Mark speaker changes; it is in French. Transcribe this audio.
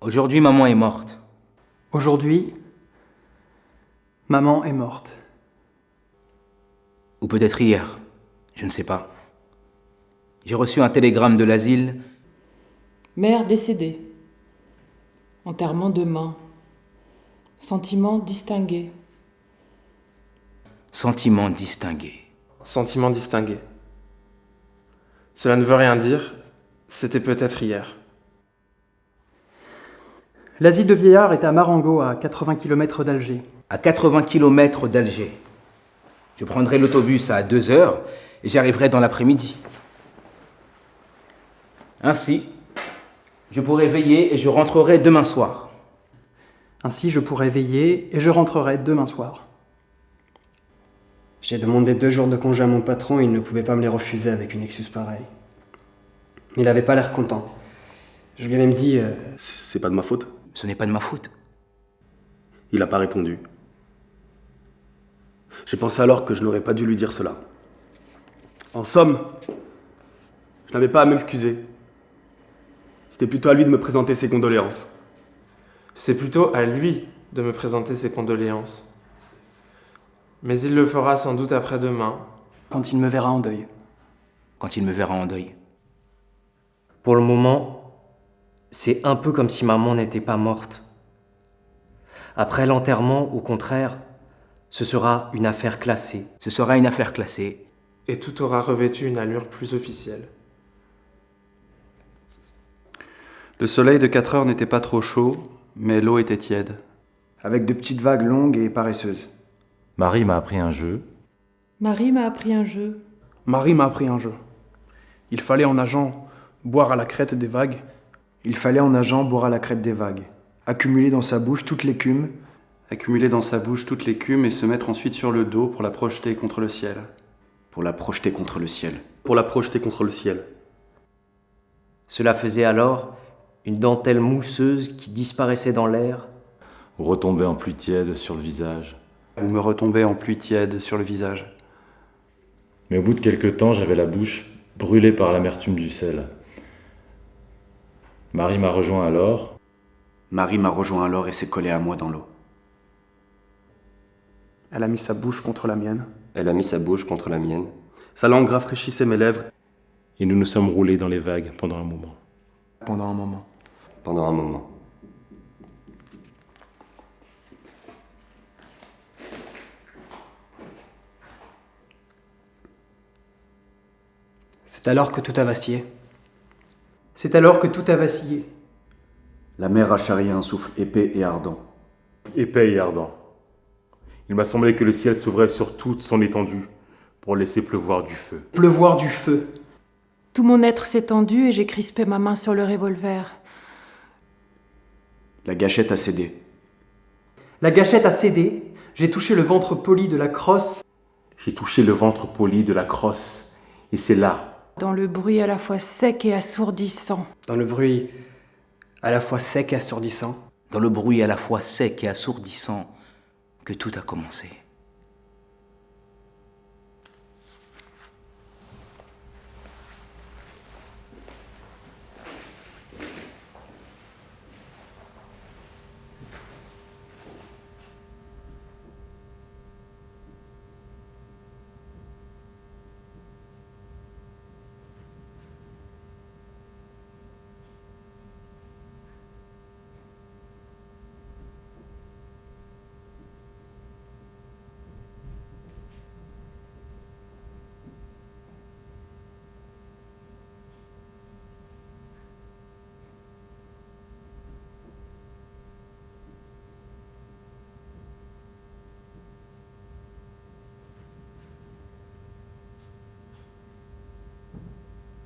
Speaker 1: Aujourd'hui, maman est morte.
Speaker 2: Aujourd'hui, maman est morte.
Speaker 1: Ou peut-être hier, je ne sais pas. J'ai reçu un télégramme de l'asile.
Speaker 3: Mère décédée. Enterrement demain. Sentiment distingué.
Speaker 1: Sentiment distingué.
Speaker 4: Sentiment distingué. Cela ne veut rien dire, c'était peut-être hier.
Speaker 2: L'asile de vieillards est à Marengo, à 80 km d'Alger.
Speaker 1: À 80 km d'Alger. Je prendrai l'autobus à 2 heures et j'y arriverai dans l'après-midi. Ainsi, je pourrai veiller et je rentrerai demain soir.
Speaker 2: Ainsi, je pourrai veiller et je rentrerai demain soir.
Speaker 5: J'ai demandé 2 jours de congé à mon patron et il ne pouvait pas me les refuser avec une excuse pareille. Mais il n'avait pas l'air content. Je lui ai même dit...
Speaker 6: C'est pas de ma faute.
Speaker 1: Ce n'est pas de ma faute.
Speaker 6: Il n'a pas répondu. J'ai pensé alors que je n'aurais pas dû lui dire cela. En somme, je n'avais pas à m'excuser. C'était plutôt à lui de me présenter ses condoléances.
Speaker 4: C'est plutôt à lui de me présenter ses condoléances. Mais il le fera sans doute après-demain.
Speaker 2: Quand il me verra en deuil.
Speaker 1: Quand il me verra en deuil.
Speaker 7: Pour le moment, c'est un peu comme si maman n'était pas morte. Après l'enterrement, au contraire, ce sera une affaire classée.
Speaker 1: Ce sera une affaire classée.
Speaker 4: Et tout aura revêtu une allure plus officielle.
Speaker 8: Le soleil de 4 heures n'était pas trop chaud, mais l'eau était tiède.
Speaker 9: Avec de petites vagues longues et paresseuses.
Speaker 10: Marie m'a appris un jeu.
Speaker 3: Marie m'a appris un jeu.
Speaker 11: Marie m'a appris un jeu. Il fallait en nageant boire à la crête des vagues.
Speaker 9: Il fallait en nageant boire à la crête des vagues. Accumuler dans sa bouche toute l'écume.
Speaker 8: Accumuler dans sa bouche toute l'écume et se mettre ensuite sur le dos pour la projeter contre le ciel.
Speaker 6: Pour la projeter contre le ciel. Pour la projeter contre le ciel.
Speaker 7: Cela faisait alors une dentelle mousseuse qui disparaissait dans l'air.
Speaker 10: Ou retomber en pluie tiède sur le visage.
Speaker 8: Ou me retomber en pluie tiède sur le visage.
Speaker 10: Mais au bout de quelque temps, j'avais la bouche brûlée par l'amertume du sel. Marie m'a rejoint alors.
Speaker 6: Marie m'a rejoint alors et s'est collée à moi dans l'eau.
Speaker 11: Elle a mis sa bouche contre la mienne.
Speaker 12: Elle a mis sa bouche contre la mienne.
Speaker 6: Sa langue rafraîchissait mes lèvres.
Speaker 10: Et nous nous sommes roulés dans les vagues pendant un moment.
Speaker 9: Pendant un moment.
Speaker 12: Pendant un moment.
Speaker 5: C'est alors que tout a vacillé.
Speaker 2: C'est alors que tout a vacillé.
Speaker 9: La mer a charrié un souffle épais et ardent.
Speaker 10: Épais et ardent. Il m'a semblé que le ciel s'ouvrait sur toute son étendue pour laisser pleuvoir du feu.
Speaker 2: Pleuvoir du feu.
Speaker 3: Tout mon être s'est tendu et j'ai crispé ma main sur le revolver.
Speaker 6: La gâchette a cédé.
Speaker 2: La gâchette a cédé. J'ai touché le ventre poli de la crosse.
Speaker 10: J'ai touché le ventre poli de la crosse. Et c'est là,
Speaker 3: Dans le bruit à la fois sec et assourdissant.
Speaker 5: Dans le bruit à la fois sec et assourdissant.
Speaker 1: Dans le bruit à la fois sec et assourdissant, que tout a commencé.